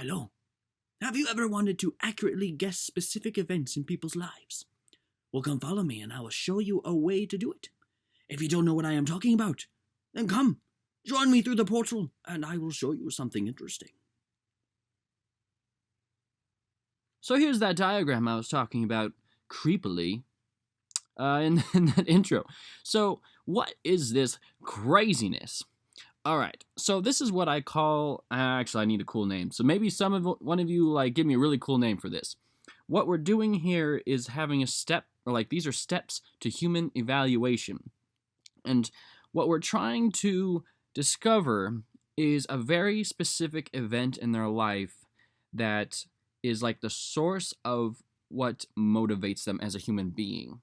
Hello. Have you ever wanted to accurately guess specific events in people's lives? Well, come follow me and I will show you a way to do it. If you don't know what I am talking about, then come, join me through the portal and I will show you something interesting. So here's that diagram I was talking about creepily in that intro. So what is this craziness? All right, so this is what I call, actually I need a cool name. So maybe one of you give me a really cool name for this. What we're doing here is having a step, or these are steps to human evaluation. And what we're trying to discover is a very specific event in their life that is like the source of what motivates them as a human being.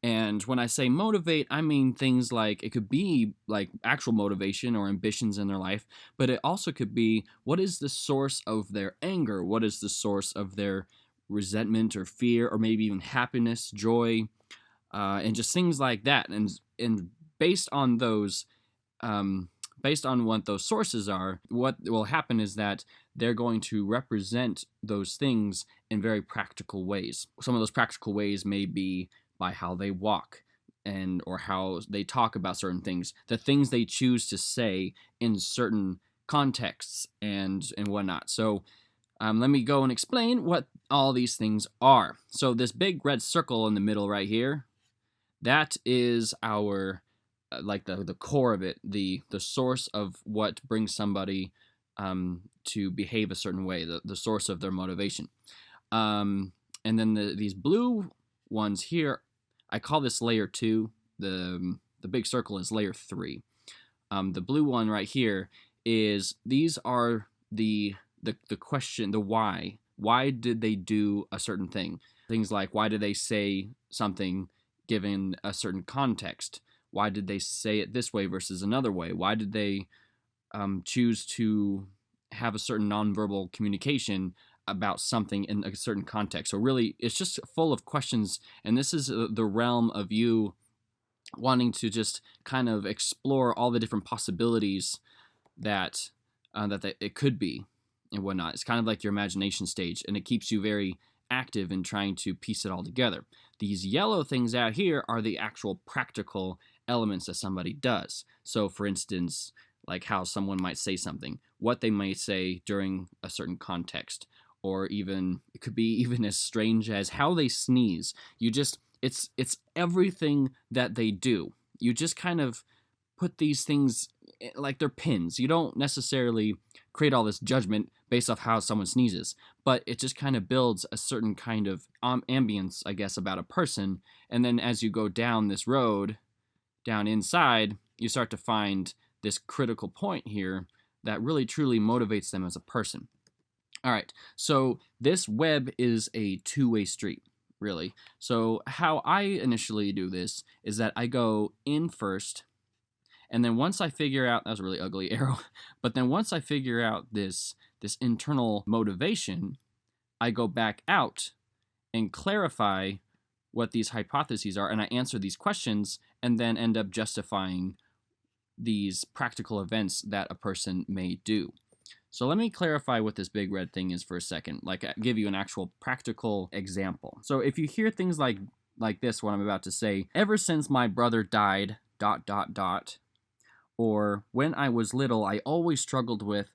And when I say motivate, I mean things like it could be like actual motivation or ambitions in their life, but it also could be what is the source of their anger? What is the source of their resentment or fear, or maybe even happiness, joy, and just things like that. And based on those, based on what those sources are, what will happen is that they're going to represent those things in very practical ways. Some of those practical ways may be by how they walk or how they talk about certain things, the things they choose to say in certain contexts and whatnot. So let me go and explain what all these things are. So this big red circle in the middle right here, that is our the core of it, the source of what brings somebody to behave a certain way, the source of their motivation. And then these blue ones here, I call this layer 2. The big circle is layer 3. The blue one right here these are the question, the why. Why did they do a certain thing? Things like, why did they say something given a certain context? Why did they say it this way versus another way? Why did they choose to have a certain nonverbal communication about something in a certain context? So really, it's just full of questions, and this is the realm of you wanting to just kind of explore all the different possibilities that it could be and whatnot. It's kind of like your imagination stage, and it keeps you very active in trying to piece it all together. These yellow things out here are the actual practical elements that somebody does. So for instance, like how someone might say something, what they might say during a certain context, or even it could be even as strange as how they sneeze. It's everything that they do. You just kind of put these things like they're pins. You don't necessarily create all this judgment based off how someone sneezes, but it just kind of builds a certain kind of ambience, I guess, about a person. And then as you go down this road, down inside, you start to find this critical point here that really truly motivates them as a person. All right, so this web is a two-way street, really. So how I initially do this is that I go in first, and then once I figure out, that was a really ugly arrow, but then once I figure out this internal motivation, I go back out and clarify what these hypotheses are, and I answer these questions, and then end up justifying these practical events that a person may do. So let me clarify what this big red thing is for a second, give you an actual practical example. So if you hear things like this, what I'm about to say, ever since my brother died, ... or when I was little, I always struggled with ...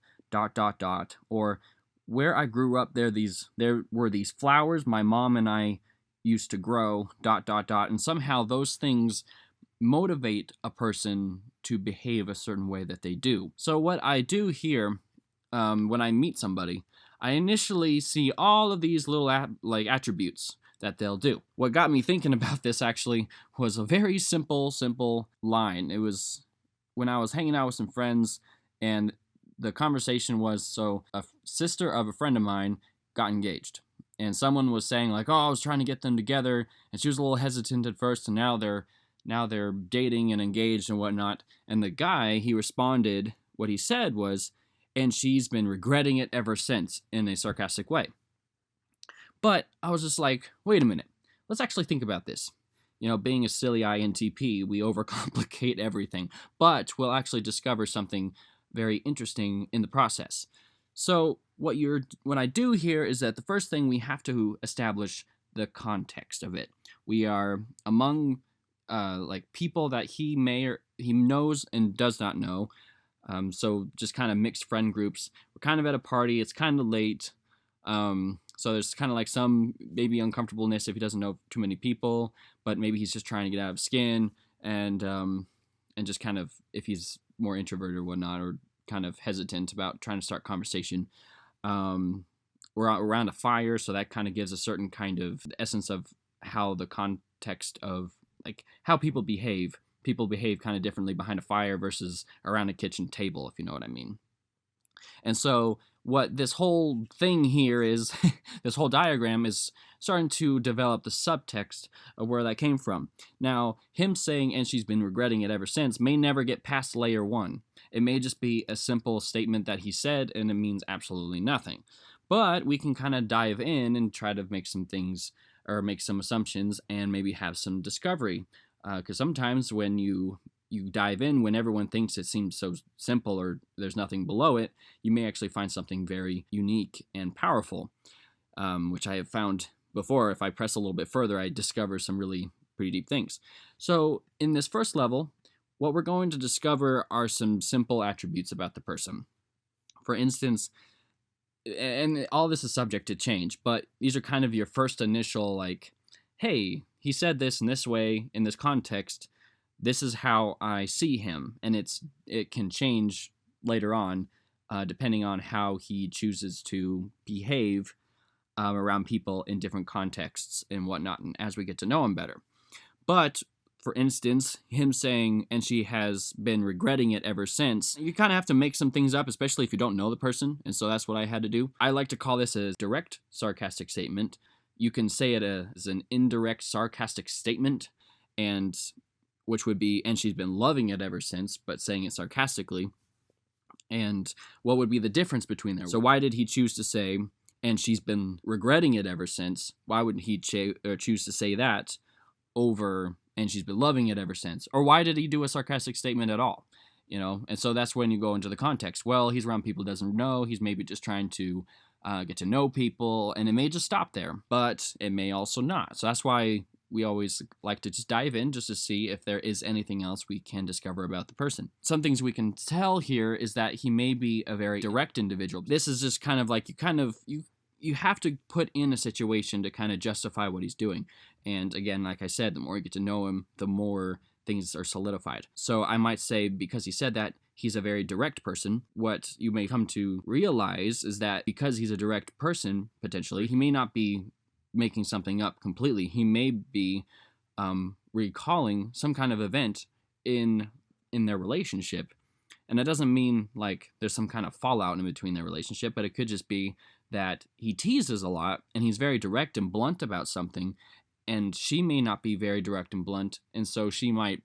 or where I grew up, there were these flowers my mom and I used to grow ... and somehow those things motivate a person to behave a certain way that they do. So what I do here, when I meet somebody, I initially see all of these little attributes that they'll do. What got me thinking about this actually was a very simple line. It was when I was hanging out with some friends, and the conversation was, so a sister of a friend of mine got engaged, and someone was saying like, oh, I was trying to get them together, and she was a little hesitant at first, and now they're dating and engaged and whatnot. And the guy, he responded, what he said was, and she's been regretting it ever since, in a sarcastic way. But I was just like, wait a minute, let's actually think about this. You know, being a silly INTP, we overcomplicate everything, but we'll actually discover something very interesting in the process. So what I do here is that the first thing we have to establish the context of it. We are among like people that he knows and does not know. So just kind of mixed friend groups. We're kind of at a party. It's kind of late. So there's kind of like some maybe uncomfortableness if he doesn't know too many people, but maybe he's just trying to get out of skin and just kind of if he's more introverted or whatnot, or kind of hesitant about trying to start conversation. We're around a fire, so that kind of gives a certain kind of essence of how the context of like how people behave. People behave kind of differently behind a fire versus around a kitchen table, if you know what I mean. And so what this whole thing here is, this whole diagram is starting to develop the subtext of where that came from. Now, him saying, and she's been regretting it ever since, may never get past layer 1. It may just be a simple statement that he said, and it means absolutely nothing. But we can kind of dive in and try to make some things, or make some assumptions, and maybe have some discovery. Because sometimes when you dive in, when everyone thinks it seems so simple or there's nothing below it, you may actually find something very unique and powerful, which I have found before. If I press a little bit further, I discover some really pretty deep things. So in this first level, what we're going to discover are some simple attributes about the person. For instance, and all this is subject to change, but these are kind of your first initial, like, hey, he said this in this way, in this context, this is how I see him, and it can change later on, depending on how he chooses to behave around people in different contexts and whatnot, and as we get to know him better. But for instance, him saying, and she has been regretting it ever since, you kind of have to make some things up, especially if you don't know the person, and so that's what I had to do. I like to call this a direct sarcastic statement. You can say it as an indirect sarcastic statement, and which would be, and she's been loving it ever since, but saying it sarcastically. And what would be the difference between there? So why did he choose to say, and she's been regretting it ever since? Why wouldn't he choose to say that over, and she's been loving it ever since? Or why did he do a sarcastic statement at all? You know, and so that's when you go into the context. Well, he's around people he doesn't know. He's maybe just trying to get to know people, and it may just stop there, but it may also not. So that's why we always like to just dive in just to see if there is anything else we can discover about the person. Some things we can tell here is that he may be a very direct individual. This is just kind of like you have to put in a situation to kind of justify what he's doing. And again, like I said, the more you get to know him, the more things are solidified. So I might say, because he said that, he's a very direct person. What you may come to realize is that because he's a direct person, potentially, he may not be making something up completely. He may be recalling some kind of event in their relationship. And that doesn't mean like there's some kind of fallout in between their relationship, but it could just be that he teases a lot and he's very direct and blunt about something, and she may not be very direct and blunt, and so she might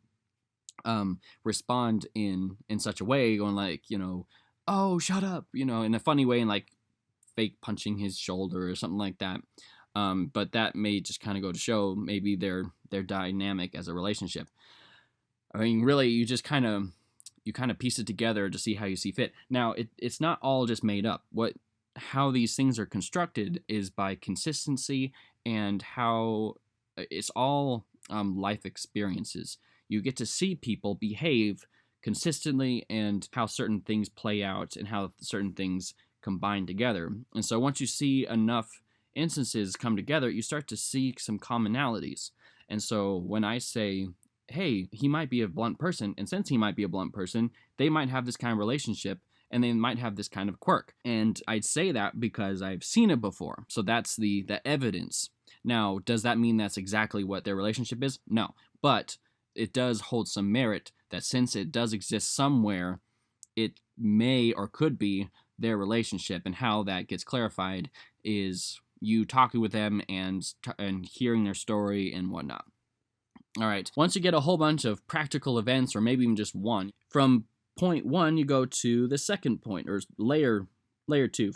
respond in such a way, going like, you know, oh, shut up, you know, in a funny way, and like fake punching his shoulder or something like that. But that may just kind of go to show maybe their dynamic as a relationship. I mean, really, you kind of piece it together to see how you see fit. Now, it's not all just made up. How these things are constructed is by consistency, and how it's all life experiences. You get to see people behave consistently, and how certain things play out, and how certain things combine together. And so once you see enough instances come together, you start to see some commonalities. And so when I say, hey, he might be a blunt person, and since he might be a blunt person, they might have this kind of relationship, and they might have this kind of quirk. And I'd say that because I've seen it before. So that's the evidence. Now, does that mean that's exactly what their relationship is? No. But it does hold some merit that since it does exist somewhere, it may or could be their relationship. And how that gets clarified is you talking with them and hearing their story and whatnot. All right. Once you get a whole bunch of practical events, or maybe even just one, from point 1, you go to the second point, or layer 2.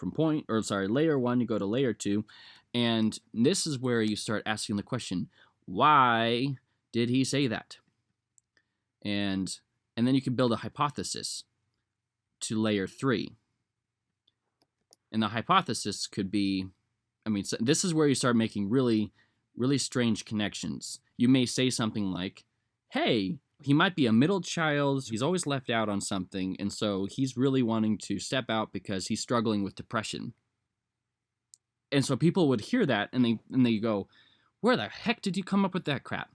Layer 1, you go to layer 2, and this is where you start asking the question, why did he say that? And then you can build a hypothesis to layer 3. And the hypothesis could be, so this is where you start making really, really strange connections. You may say something like, hey, he might be a middle child, he's always left out on something, and so he's really wanting to step out because he's struggling with depression. And so people would hear that, and they go, where the heck did you come up with that crap?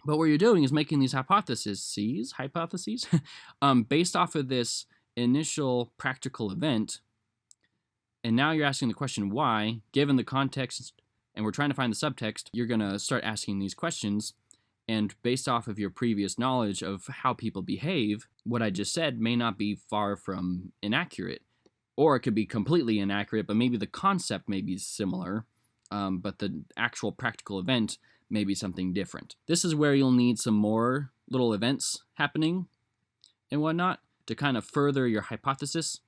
But what you're doing is making these hypotheses, based off of this initial practical event. And now you're asking the question why, given the context, and we're trying to find the subtext, you're going to start asking these questions. And based off of your previous knowledge of how people behave, what I just said may not be far from inaccurate. Or it could be completely inaccurate, but maybe the concept may be similar, but the actual practical event may be something different. This is where you'll need some more little events happening and whatnot to kind of further your hypothesis.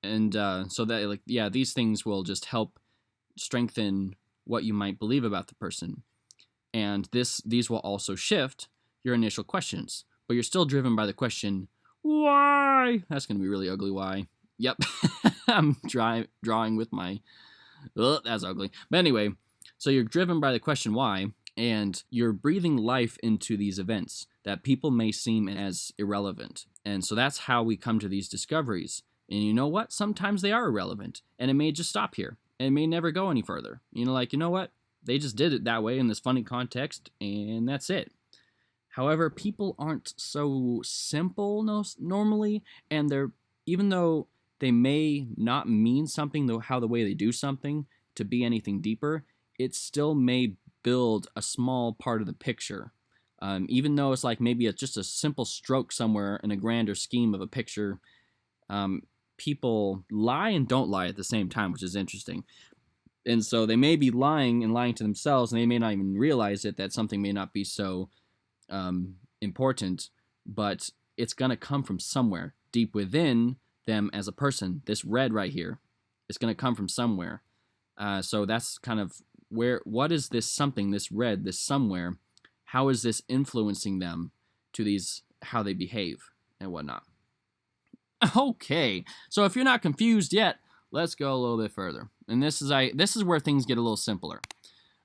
And so that, these things will just help strengthen what you might believe about the person. And these will also shift your initial questions, but you're still driven by the question, why? That's going to be really ugly, why? Yep, I'm drawing with my, that's ugly. But anyway, so you're driven by the question why, and you're breathing life into these events that people may seem as irrelevant. And so that's how we come to these discoveries. And you know what? Sometimes they are irrelevant, and it may just stop here. And it may never go any further. You know what? They just did it that way in this funny context, and that's it. However, people aren't so simple normally, and even though they may not mean something, though the way they do something to be anything deeper, it still may build a small part of the picture. Even though it's like maybe it's just a simple stroke somewhere in a grander scheme of a picture, people lie and don't lie at the same time, which is interesting. And so they may be lying to themselves, and they may not even realize it, that something may not be so important, but it's going to come from somewhere deep within them as a person. This red right here is going to come from somewhere. So that's kind of what is this something, this red, this somewhere? How is this influencing them to how they behave and whatnot? Okay, so if you're not confused yet, let's go a little bit further. And this is where things get a little simpler.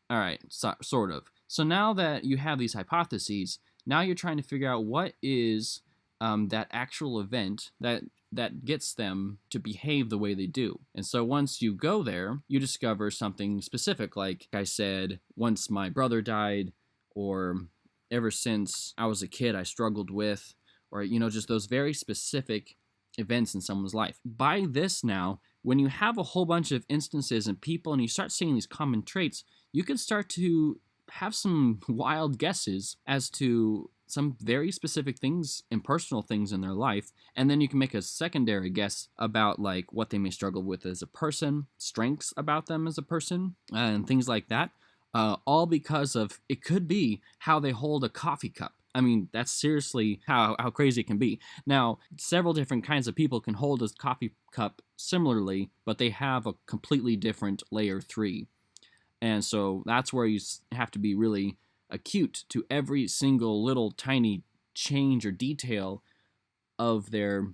All right, sort of. So now that you have these hypotheses, now you're trying to figure out what is that actual event that gets them to behave the way they do. And so once you go there, you discover something specific. Like I said, once my brother died, or ever since I was a kid I struggled with, or just those very specific events in someone's life. By this now, when you have a whole bunch of instances and people and you start seeing these common traits, you can start to have some wild guesses as to some very specific things and personal things in their life, and then you can make a secondary guess about like what they may struggle with as a person, strengths about them as a person, and things like that, all because of, it could be how they hold a coffee cup. I mean, that's seriously how crazy it can be. Now, several different kinds of people can hold a coffee cup similarly, but they have a completely different layer 3. And so that's where you have to be really acute to every single little tiny change or detail of their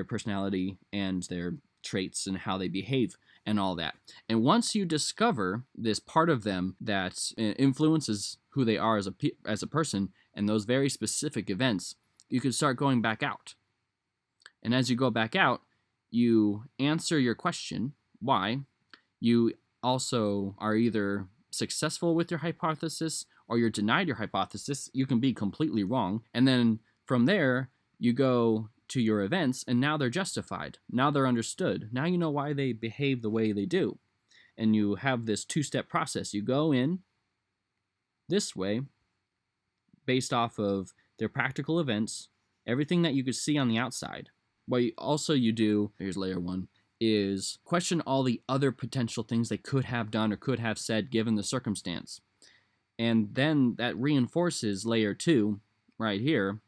personality and their traits and how they behave and all that. And once you discover this part of them that influences who they are as a person and those very specific events, you can start going back out. And as you go back out, you answer your question, why. You also are either successful with your hypothesis or you're denied your hypothesis. You can be completely wrong. And then from there, you go to your events, and now they're justified. Now they're understood. Now you know why they behave the way they do. And you have this 2-step process. You go in this way, based off of their practical events, everything that you could see on the outside. What you do, here's layer 1, is question all the other potential things they could have done or could have said given the circumstance. And then that reinforces layer 2 right here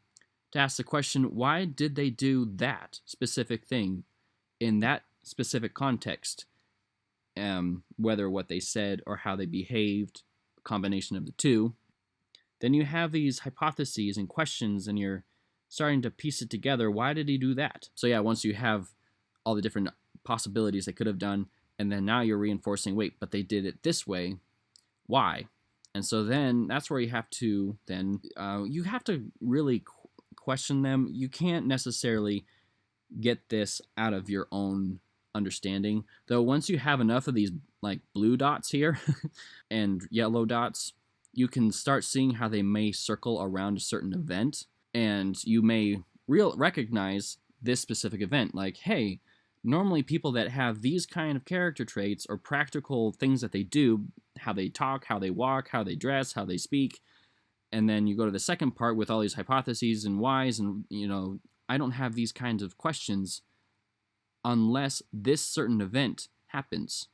to ask the question, why did they do that specific thing in that specific context? Whether what they said or how they behaved, a combination of the two. Then you have these hypotheses and questions, and you're starting to piece it together. Why did he do that? So yeah, once you have all the different possibilities they could have done, and then now you're reinforcing, wait, but they did it this way. Why? And so then that's where you have to really question them. You can't necessarily get this out of your own understanding, though. Once you have enough of these like blue dots here and yellow dots, you can start seeing how they may circle around a certain event, and you may recognize this specific event. Like, hey, normally people that have these kind of character traits or practical things that they do, how they talk, how they walk, how they dress, how they speak, and then you go to the second part with all these hypotheses and whys, and I don't have these kinds of questions unless this certain event happens.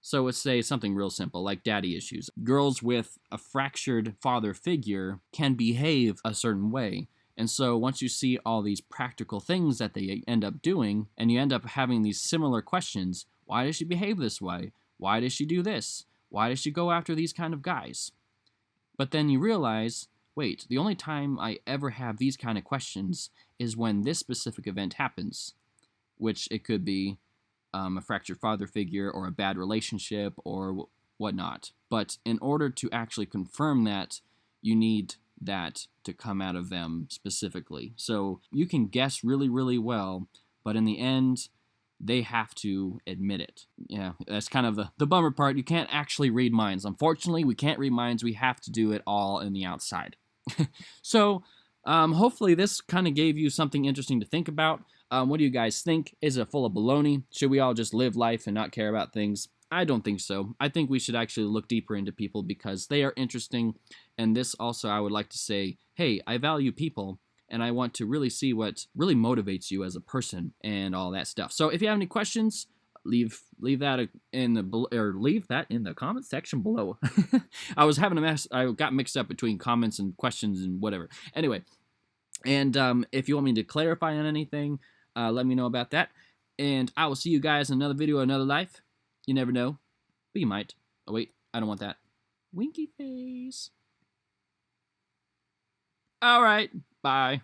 So let's say something real simple like daddy issues. Girls with a fractured father figure can behave a certain way. And so once you see all these practical things that they end up doing, and you end up having these similar questions, why does she behave this way? Why does she do this? Why does she go after these kind of guys? But then you realize, wait, the only time I ever have these kind of questions is when this specific event happens, which it could be a fractured father figure or a bad relationship or whatnot. But in order to actually confirm that, you need that to come out of them specifically. So you can guess really, really well, but in the end, they have to admit it. Yeah, that's kind of the bummer part. You can't actually read minds. Unfortunately, we can't read minds. We have to do it all in the outside. So hopefully this kind of gave you something interesting to think about. What do you guys think? Is it full of baloney? Should we all just live life and not care about things? I don't think so. I think we should actually look deeper into people because they are interesting. And this also, I would like to say, hey, I value people, and I want to really see what really motivates you as a person and all that stuff. So if you have any questions, leave that in the comment section below. I was having a mess. I got mixed up between comments and questions and whatever. Anyway, and if you want me to clarify on anything, let me know about that. And I will see you guys in another video, another life. You never know, but you might. Oh wait, I don't want that. Winky face. All right, bye.